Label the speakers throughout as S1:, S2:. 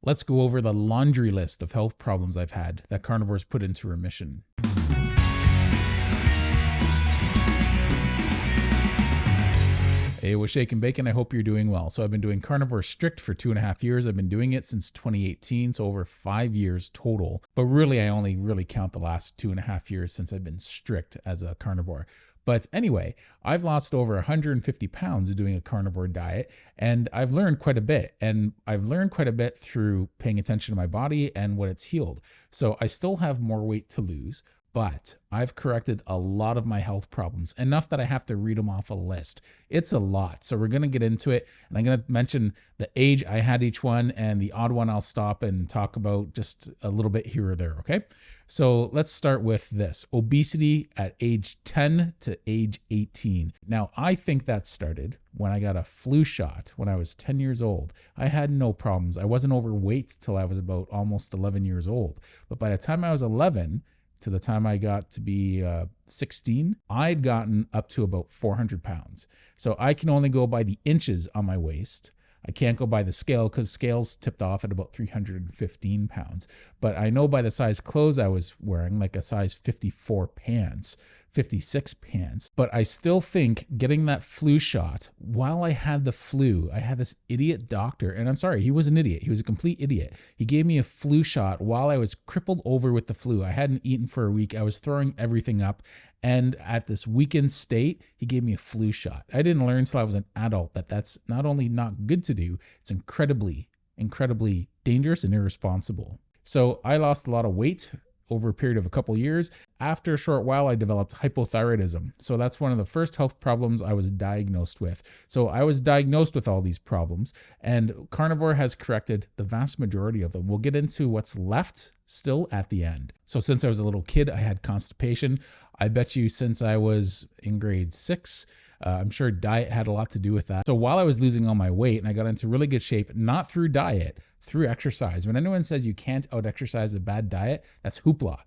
S1: Let's go over the laundry list of health problems I've had that carnivores put into remission. Hey, with Shake and Bacon, I hope you're doing well. So I've been doing Carnivore Strict for 2.5 years. I've been doing it since 2018, so over 5 years total. But really, I only really count the last 2.5 years since I've been strict as a carnivore. But anyway, I've lost over 150 pounds doing a carnivore diet, and I've learned quite a bit. And I've learned quite a bit through paying attention to my body and what it's healed. So I still have more weight to lose, but I've corrected a lot of my health problems, enough that I have to read them off a list. It's a lot. So we're going to get into it, and I'm going to mention the age I had each one, and the odd one I'll stop and talk about just a little bit here or there, okay? So let's start with this. Obesity at age 10 to age 18. Now, I think that started when I got a flu shot when I was 10 years old. I had no problems. I wasn't overweight till I was about almost 11 years old. But by the time I was 11, to the time I got to be 16, I'd gotten up to about 400 pounds. So I can only go by the inches on my waist. I can't go by the scale because scales tipped off at about 315 pounds. But I know by the size clothes I was wearing, like a size 54 pants, 56 pants. But I still think getting that flu shot, while I had the flu, I had this idiot doctor, and I'm sorry, he was an idiot. He was a complete idiot. He gave me a flu shot while I was crippled over with the flu. I hadn't eaten for a week. I was throwing everything up. And at this weakened state, he gave me a flu shot. I didn't learn until I was an adult that that's not only not good to do, it's incredibly, incredibly dangerous and irresponsible. So I lost a lot of weight over a period of a couple of years. After a short while, I developed hypothyroidism. So that's one of the first health problems I was diagnosed with. So I was diagnosed with all these problems, and carnivore has corrected the vast majority of them. We'll get into what's left still at the end. So since I was a little kid, I had constipation. I bet you since I was in grade 6, I'm sure diet had a lot to do with that. So while I was losing all my weight and I got into really good shape, not through diet, through exercise. When anyone says you can't out-exercise a bad diet, that's hoopla.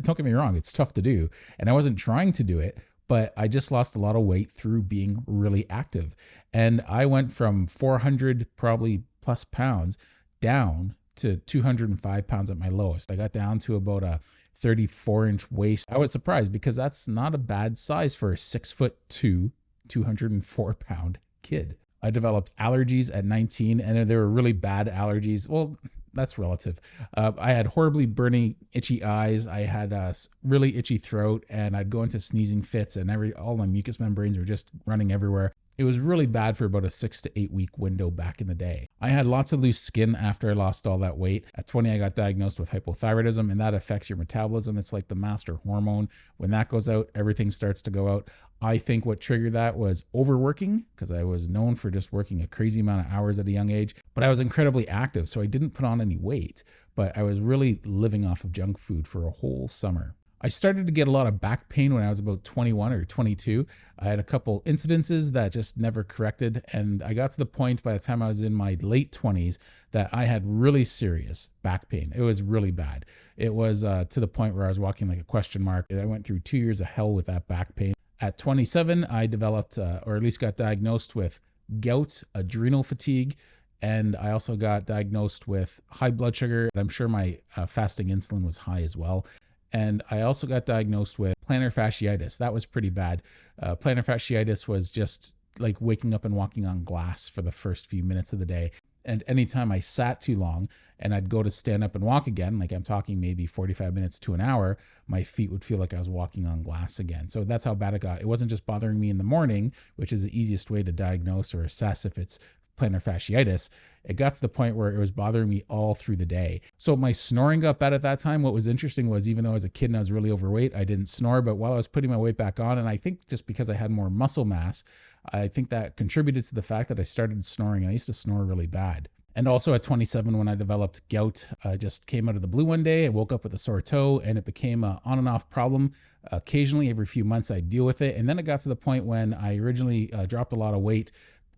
S1: Don't get me wrong, it's tough to do. And I wasn't trying to do it, but I just lost a lot of weight through being really active. And I went from 400 probably plus pounds down to 205 pounds at my lowest. I got down to about a 34-inch waist. I was surprised because that's not a bad size for a 6'2", 204-pound kid. I developed allergies at 19, and they were really bad allergies. Well, that's relative. I had horribly burning, itchy eyes. I had a really itchy throat, and I'd go into sneezing fits, and all my mucous membranes were just running everywhere. It was really bad for about a 6 to 8 week window back in the day. I had lots of loose skin after I lost all that weight. At 20, I got diagnosed with hypothyroidism, and that affects your metabolism. It's like the master hormone. When that goes out, everything starts to go out. I think what triggered that was overworking, because I was known for just working a crazy amount of hours at a young age, but I was incredibly active, so I didn't put on any weight, but I was really living off of junk food for a whole summer. I started to get a lot of back pain when I was about 21 or 22. I had a couple incidences that just never corrected, and I got to the point by the time I was in my late 20s that I had really serious back pain. It was really bad. It was to the point where I was walking like a question mark. I went through 2 years of hell with that back pain. At 27, I developed, or at least got diagnosed with gout, adrenal fatigue, and I also got diagnosed with high blood sugar. I'm sure my fasting insulin was high as well. And I also got diagnosed with plantar fasciitis. That was pretty bad. Plantar fasciitis was just like waking up and walking on glass for the first few minutes of the day. And anytime I sat too long and I'd go to stand up and walk again, like I'm talking maybe 45 minutes to an hour, my feet would feel like I was walking on glass again. So that's how bad it got. It wasn't just bothering me in the morning, which is the easiest way to diagnose or assess if it's plantar fasciitis. It got to the point where it was bothering me all through the day. So my snoring got bad at that time. What was interesting was even though I was a kid and I was really overweight, I didn't snore. But while I was putting my weight back on, and I think just because I had more muscle mass, I think that contributed to the fact that I started snoring. I used to snore really bad. And also at 27, when I developed gout, I just came out of the blue one day. I woke up with a sore toe and it became an on and off problem. Occasionally, every few months, I deal with it. And then it got to the point when I originally dropped a lot of weight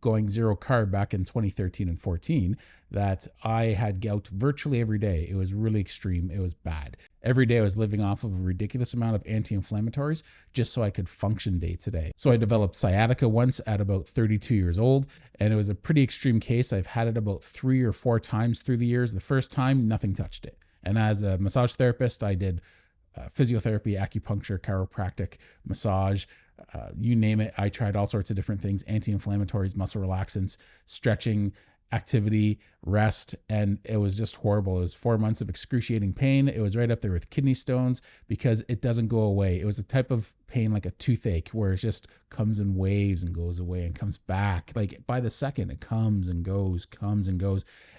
S1: going zero carb back in 2013 and 14 that I had gout virtually every day. It was really extreme. It was bad. Every day I was living off of a ridiculous amount of anti-inflammatories just so I could function day to day. So I developed sciatica once at about 32 years old, and it was a pretty extreme case. I've had it about 3 or 4 times through the years. The first time, nothing touched it. And as a massage therapist, I did physiotherapy, acupuncture, chiropractic, massage, you name it. I tried all sorts of different things, anti-inflammatories, muscle relaxants, stretching, activity, rest, and it was just horrible. It was 4 months of excruciating pain. It was right up there with kidney stones because it doesn't go away. It was a type of pain like a toothache where it just comes in waves and goes away and comes back. Like by the second, it comes and goes,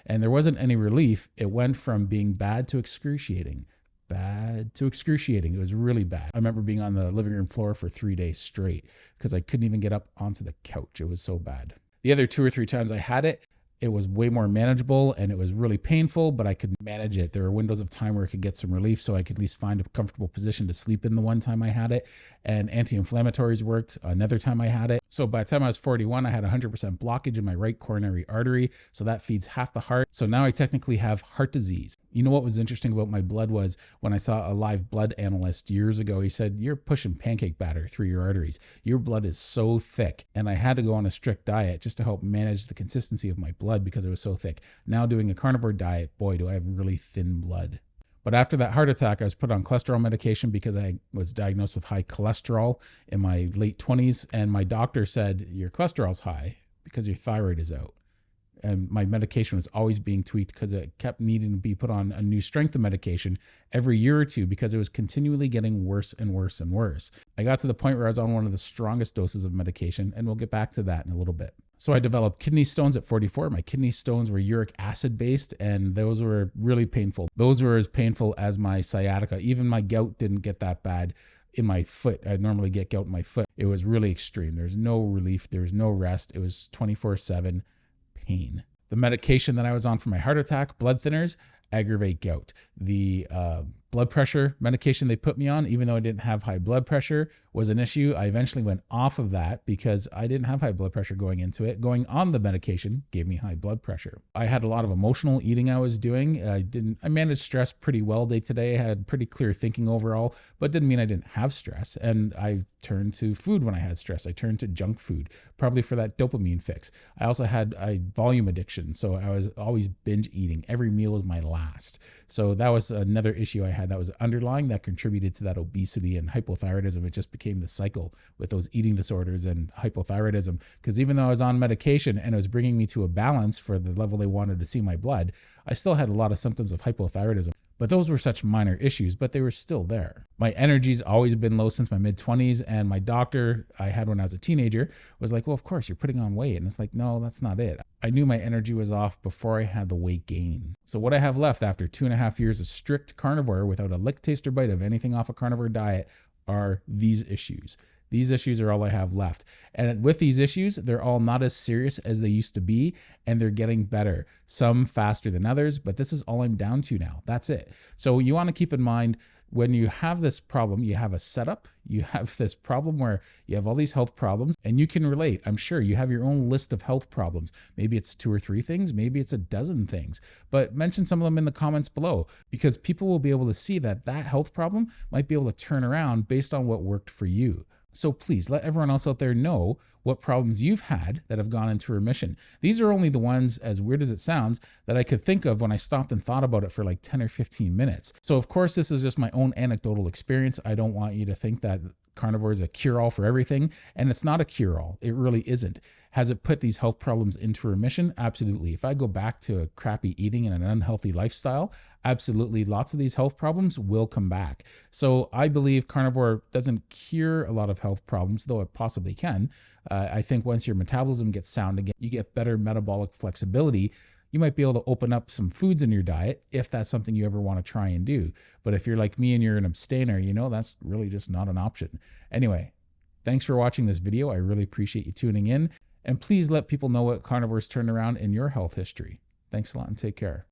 S1: and there wasn't any relief. It went from being bad to excruciating. It was really bad. I remember being on the living room floor for 3 days straight because I couldn't even get up onto the couch. It was so bad. The other 2 or 3 times I had it, it was way more manageable and it was really painful, but I could manage it. There were windows of time where I could get some relief so I could at least find a comfortable position to sleep in the one time I had it. And anti-inflammatories worked another time I had it. So by the time I was 41, I had 100% blockage in my right coronary artery. So that feeds half the heart. So now I technically have heart disease. You know what was interesting about my blood was when I saw a live blood analyst years ago, he said, "You're pushing pancake batter through your arteries. Your blood is so thick." And I had to go on a strict diet just to help manage the consistency of my blood because it was so thick. Now doing a carnivore diet, boy, do I have really thin blood. But after that heart attack, I was put on cholesterol medication because I was diagnosed with high cholesterol in my late 20s. And my doctor said, "Your cholesterol's high because your thyroid is out." And my medication was always being tweaked because it kept needing to be put on a new strength of medication every year or two because it was continually getting worse and worse and worse. I got to the point where I was on one of the strongest doses of medication, and we'll get back to that in a little bit. So I developed kidney stones at 44. My kidney stones were uric acid based, and those were really painful. Those were as painful as my sciatica. Even my gout didn't get that bad in my foot. I normally get gout in my foot. It was really extreme. There's no relief. There's no rest. It was 24/7 pain. The medication that I was on for my heart attack, blood thinners, aggravate gout. The blood pressure medication they put me on, even though I didn't have high blood pressure, was an issue. I eventually went off of that because I didn't have high blood pressure going into it. Going on the medication gave me high blood pressure. I had a lot of emotional eating I was doing. I managed stress pretty well day to day. I had pretty clear thinking overall, but didn't mean I didn't have stress. And I turned to food when I had stress. I turned to junk food, probably for that dopamine fix. I also had a volume addiction, so I was always binge eating. Every meal was my last. So that was another issue I had that was underlying that contributed to that obesity and hypothyroidism. It just became the cycle with those eating disorders and hypothyroidism, because even though I was on medication and it was bringing me to a balance for the level they wanted to see my blood, I still had a lot of symptoms of hypothyroidism. But those were such minor issues, but they were still there. My energy's always been low since my mid-20s, and my doctor I had when I was a teenager was like, "Well, of course, you're putting on weight." And it's like, no, that's not it. I knew my energy was off before I had the weight gain. So what I have left after 2.5 years of strict carnivore without a lick, taste, or bite of anything off a carnivore diet are these issues. These issues are all I have left. And with these issues, they're all not as serious as they used to be, and they're getting better. Some faster than others, but this is all I'm down to now. That's it. So you want to keep in mind, when you have this problem, you have a setup, you have this problem where you have all these health problems, and you can relate. I'm sure you have your own list of health problems. Maybe it's 2 or 3 things, maybe it's a dozen things, but mention some of them in the comments below, because people will be able to see that that health problem might be able to turn around based on what worked for you. So please let everyone else out there know what problems you've had that have gone into remission. These are only the ones, as weird as it sounds, that I could think of when I stopped and thought about it for like 10 or 15 minutes. So of course, this is just my own anecdotal experience. I don't want you to think that carnivore is a cure-all for everything, and it's not a cure-all. It really isn't. Has it put these health problems into remission? Absolutely. If I go back to a crappy eating and an unhealthy lifestyle, absolutely, lots of these health problems will come back. So I believe carnivore doesn't cure a lot of health problems, though it possibly can. I think once your metabolism gets sound again, you get better metabolic flexibility. You might be able to open up some foods in your diet if that's something you ever want to try and do. But if you're like me and you're an abstainer, that's really just not an option. Anyway, thanks for watching this video. I really appreciate you tuning in. And please let people know what carnivores turned around in your health history. Thanks a lot and take care.